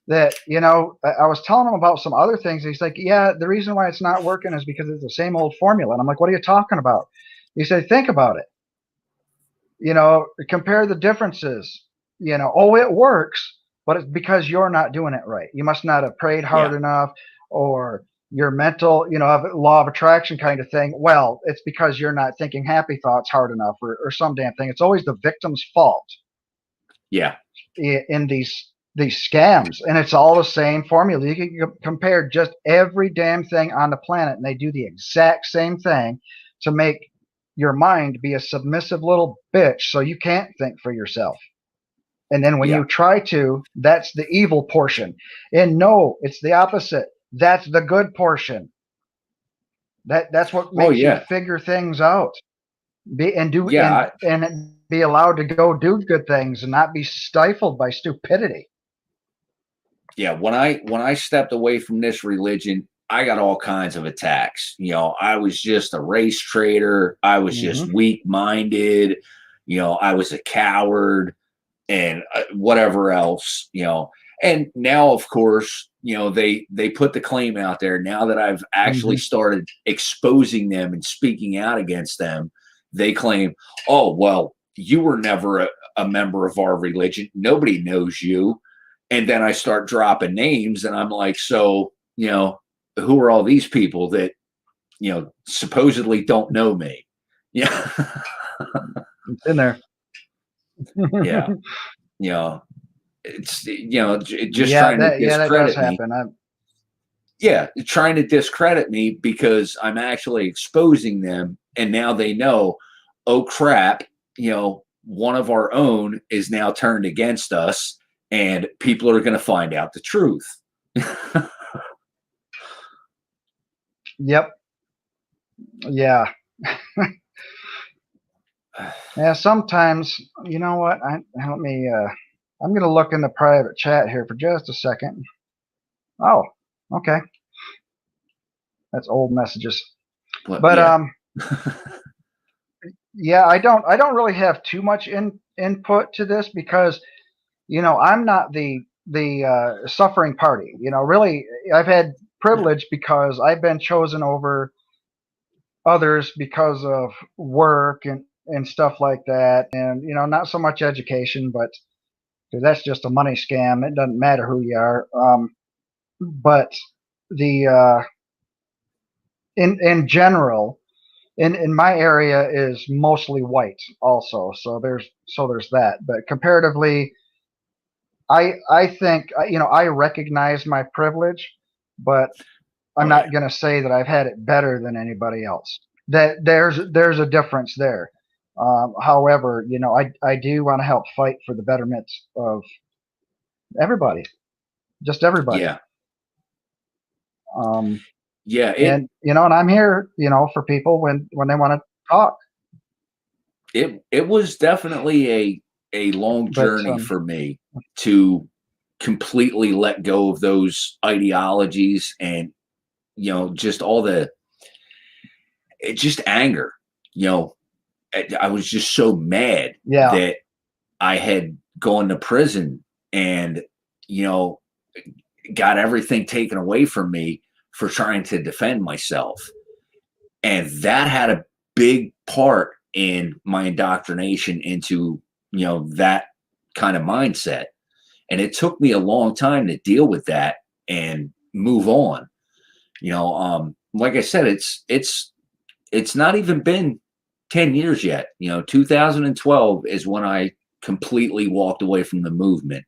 that, you know, I was telling him about some other things. He's like, yeah, the reason why it's not working is because it's the same old formula. And I'm like, what are you talking about? He said, think about it. You know, compare the differences. You know, oh, it works, but it's because you're not doing it right. You must not have prayed hard enough, or your mental, you know, law of attraction kind of thing. Well, it's because you're not thinking happy thoughts hard enough, or some damn thing. It's always the victim's fault. Yeah. In these scams, and it's all the same formula. You can compare just every damn thing on the planet, and they do the exact same thing to make your mind be a submissive little bitch so you can't think for yourself. And then when you try to, that's the evil portion. And no, it's the opposite. That's the good portion. That's what makes you figure things out. And be allowed to go do good things and not be stifled by stupidity. Yeah, when I stepped away from this religion, I got all kinds of attacks. You know, I was just a race traitor. I was just weak-minded. You know, I was a coward and whatever else, you know. And now, of course, you know, they put the claim out there. Now that I've actually started exposing them and speaking out against them, they claim, oh, well, you were never a member of our religion. Nobody knows you. And then I start dropping names, and I'm like, so, you know, who are all these people that, you know, supposedly don't know me? Yeah. It's in there. Yeah. You know, it's, you know, just trying to discredit me. Yeah, trying to discredit me because I'm actually exposing them, and now they know, oh crap, you know, one of our own is now turned against us, and people are going to find out the truth. Yep. Yeah. Yeah. Sometimes, you know what? I'm going to look in the private chat here for just a second. Oh, okay. That's old messages. But yeah, I don't really have too much input to this because, you know, I'm not the suffering party. You know, really, I've had privilege because I've been chosen over others because of work and stuff like that, and, you know, not so much education, but because that's just a money scam. It doesn't matter who you are. But the in general, in my area is mostly white also, so there's that. But comparatively, I think, you know, I recognize my privilege, but I'm not going to say that I've had it better than anybody else. That there's a difference there. However, I do want to help fight for the betterment of everybody, just everybody. Yeah. Um, Yeah. and I'm here, for people when they want to talk. It was definitely a long But journey for me to completely let go of those ideologies and just all just anger. I was just so mad yeah, that I had gone to prison and you know got everything taken away from me for trying to defend myself. And that had a big part in my indoctrination into that kind of mindset. And it took me a long time to deal with that and move on. Like I said, it's not even been 10 years yet. 2012 is when I completely walked away from the movement.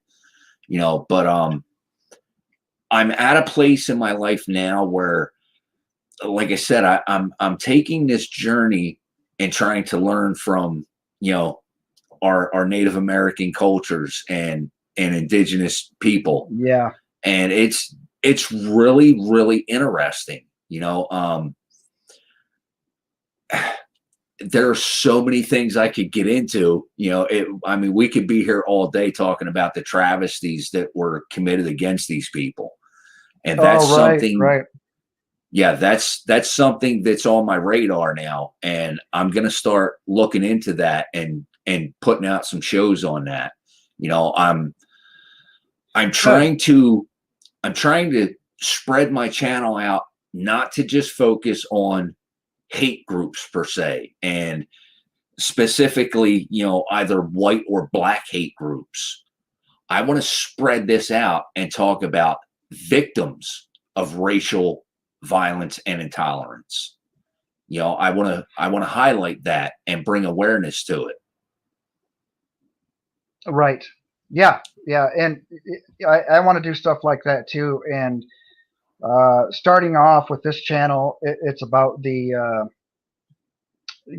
But I'm at a place in my life now where, like I said, I'm taking this journey and trying to learn from our Native American cultures and indigenous people, yeah, and it's really really interesting. There are so many things I could get into. I mean, we could be here all day talking about the travesties that were committed against these people, and oh, that's right, something. right. Yeah, that's something that's on my radar now, and I'm gonna start looking into that and putting out some shows on that. I'm Good. trying to I'm trying to spread my channel out, not to just focus on hate groups per se, and specifically, either white or black hate groups. I want to spread this out and talk about victims of racial violence and intolerance. I want to highlight that and bring awareness to it. Right. Yeah, yeah, and I want to do stuff like that too. And starting off with this channel, it's about the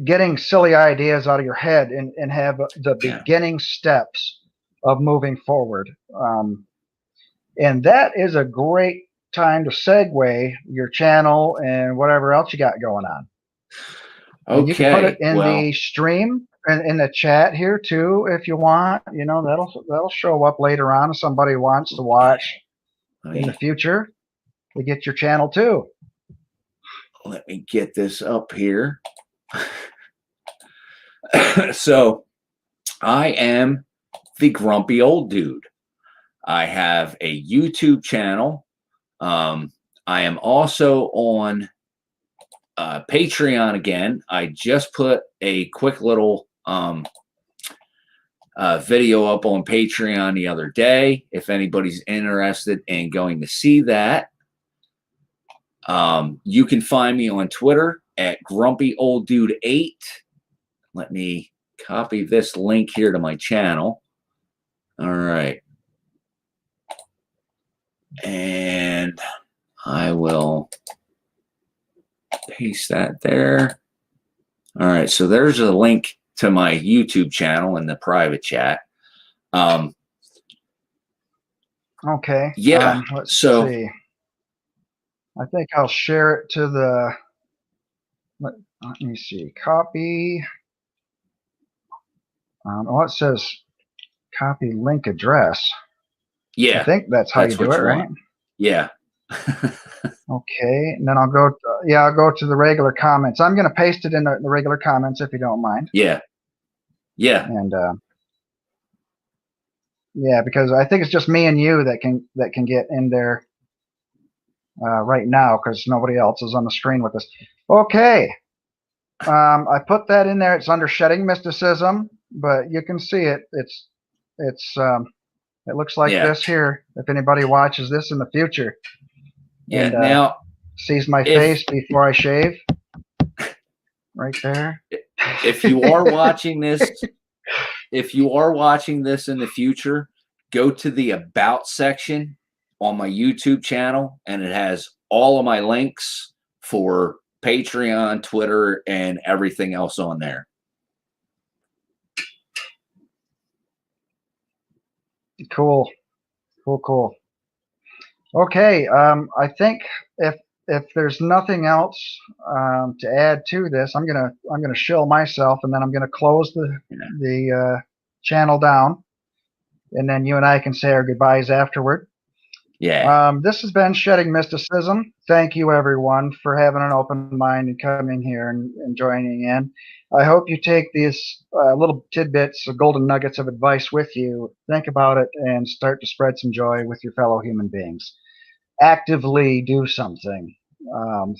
getting silly ideas out of your head and have the Yeah. beginning steps of moving forward. And that is a great time to segue your channel and whatever else you got going on. And you can put it Okay. in Well, the stream and in the chat here too if you want. That'll show up later on if somebody wants to watch let in the me future. They get your channel too. let me get this up here. So, I am the grumpy old dude. I have a YouTube channel. I am also on Patreon again. I just put a quick little video up on Patreon the other day. If anybody's interested in going to see that, you can find me on Twitter at grumpyolddude8. Let me copy this link here to my channel. All right. And I will paste that there. All right. So there's a link to my YouTube channel in the private chat. Okay. Yeah. Let's So see. I think I'll share it to the. Let me see. Copy. Oh, it says copy link address. I yeah, think that's how you that's do what it, you right? want. Yeah. Okay, and then I'll go. I'll go to the regular comments. I'm going to paste it in the regular comments if you don't mind. Yeah. Yeah. And yeah, because I think it's just me and you that can get in there right now because nobody else is on the screen with us. Okay, I put that in there. It's under shedding mysticism, but you can see it. It looks like Yeah. this here. If anybody watches this in the future Yeah. and Now, sees my if face before I shave, right there. if you are watching this, if you are watching this in the future, go to the about section on my YouTube channel, and it has all of my links for Patreon, Twitter, and everything else on there. Cool. Cool. Okay. I think if there's nothing else to add to this, I'm gonna shill myself, and then I'm gonna close the channel down, and then you and I can say our goodbyes afterward. Yeah. This has been Shedding Mysticism. Thank you, everyone, for having an open mind and coming here and joining in. I hope you take these little tidbits of golden nuggets of advice with you. Think about it and start to spread some joy with your fellow human beings. Actively do something.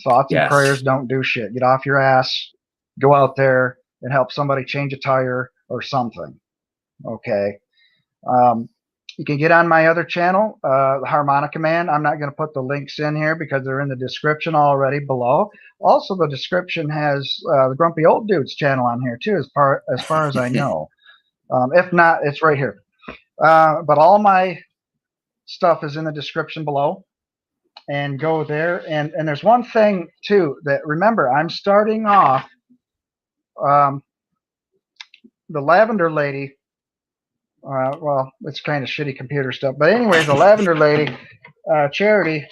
Thoughts and prayers Yes. don't do shit. Get off your ass, go out there and help somebody change a tire or something. Okay. You can get on my other channel, the Harmonica Man. I'm not going to put the links in here because they're in the description already below. Also, the description has the Grumpy Old Dude's channel on here too, as far as I know. If not, it's right here. But all my stuff is in the description below. And go there. And there's one thing too that remember, I'm starting off. The Lavender Lady. Well, it's kind of shitty computer stuff. But anyways, the Lavender Lady charity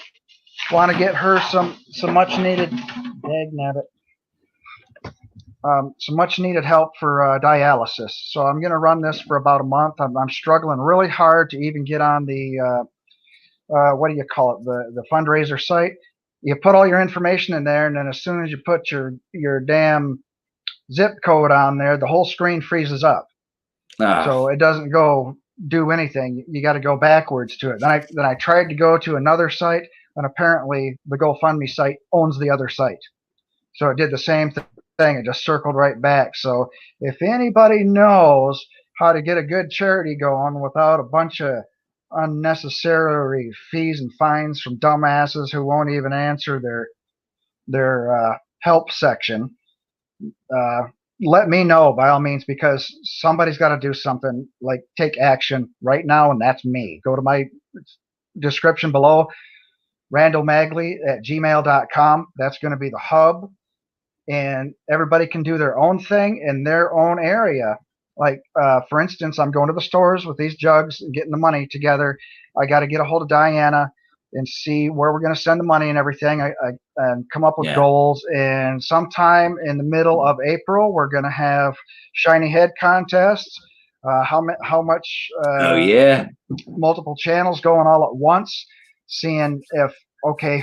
want to get her some much needed some much needed help for dialysis. So I'm going to run this for about a month. I'm struggling really hard to even get on the what do you call it, the fundraiser site. You put all your information in there, and then as soon as you put your damn zip code on there, the whole screen freezes up. So it doesn't go do anything. You got to go backwards to it. Then I tried to go to another site, and apparently the GoFundMe site owns the other site. So it did the same thing. It just circled right back. So if anybody knows how to get a good charity going without a bunch of unnecessary fees and fines from dumbasses who won't even answer their help section, let me know by all means, because somebody's got to do something, like take action right now, and that's me. Go to my description below, randallmagley@gmail.com. That's going to be the hub, and everybody can do their own thing in their own area. Like, for instance, I'm going to the stores with these jugs and getting the money together. I got to get a hold of Diana and see where we're going to send the money and everything. And come up with goals. And sometime in the middle of April, we're going to have shiny head contests. How much? Oh yeah. Multiple channels going all at once, seeing if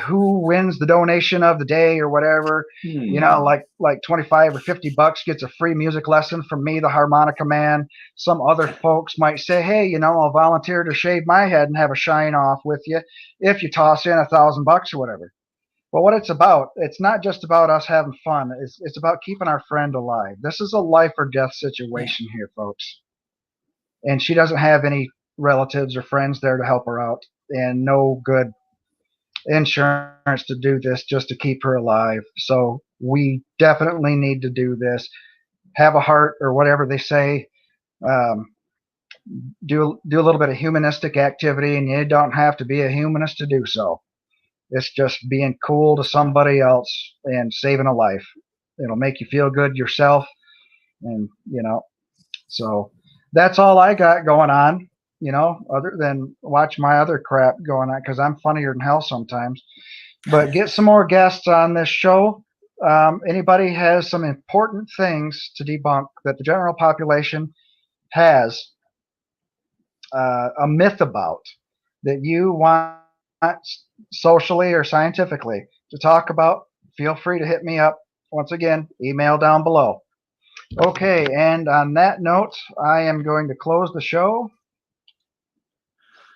who wins the donation of the day or whatever. You know, like 25 or 50 bucks gets a free music lesson from me, the Harmonica Man. Some other folks might say, hey, you know, I'll volunteer to shave my head and have a shine off with you if you toss in $1,000 or whatever. But what it's about, it's not just about us having fun. It's about keeping our friend alive. This is a life or death situation here, folks. And she doesn't have any relatives or friends there to help her out, and no good insurance to do this just to keep her alive. So we definitely need to do this. Have a heart, or whatever they say. Do a little bit of humanistic activity, and you don't have to be a humanist to do so. It's just being cool to somebody else and saving a life. It'll make you feel good yourself, and you know. So that's all I got going on. You know, other than watch my other crap going on, because I'm funnier than hell sometimes. But get some more guests on this show. Anybody has some important things to debunk that the general population has a myth about, that you want socially or scientifically to talk about, feel free to hit me up. Once again, email down below. Okay, and on that note, I am going to close the show.